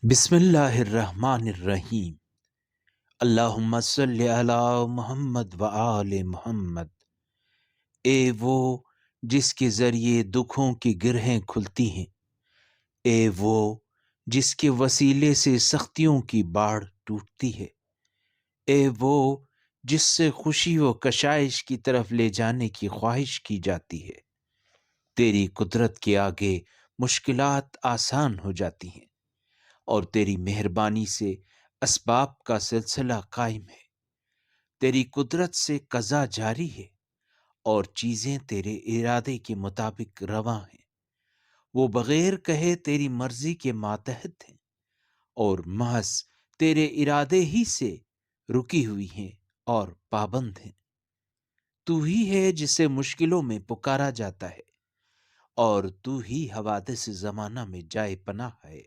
بسم اللہ الرحمن الرحیم۔ اللہم صلی علی محمد و آل محمد۔ اے وہ جس کے ذریعے دکھوں کی گرہیں کھلتی ہیں، اے وہ جس کے وسیلے سے سختیوں کی باڑ ٹوٹتی ہے، اے وہ جس سے خوشی و کشائش کی طرف لے جانے کی خواہش کی جاتی ہے۔ تیری قدرت کے آگے مشکلات آسان ہو جاتی ہیں، اور تیری مہربانی سے اسباب کا سلسلہ قائم ہے۔ تیری قدرت سے قضا جاری ہے، اور چیزیں تیرے ارادے کے مطابق رواں ہیں۔ وہ بغیر کہے تیری مرضی کے ماتحت ہیں، اور محض تیرے ارادے ہی سے رکی ہوئی ہیں اور پابند ہیں۔ تو ہی ہے جسے مشکلوں میں پکارا جاتا ہے، اور تو ہی حوادث زمانہ میں جائے پناہ ہے۔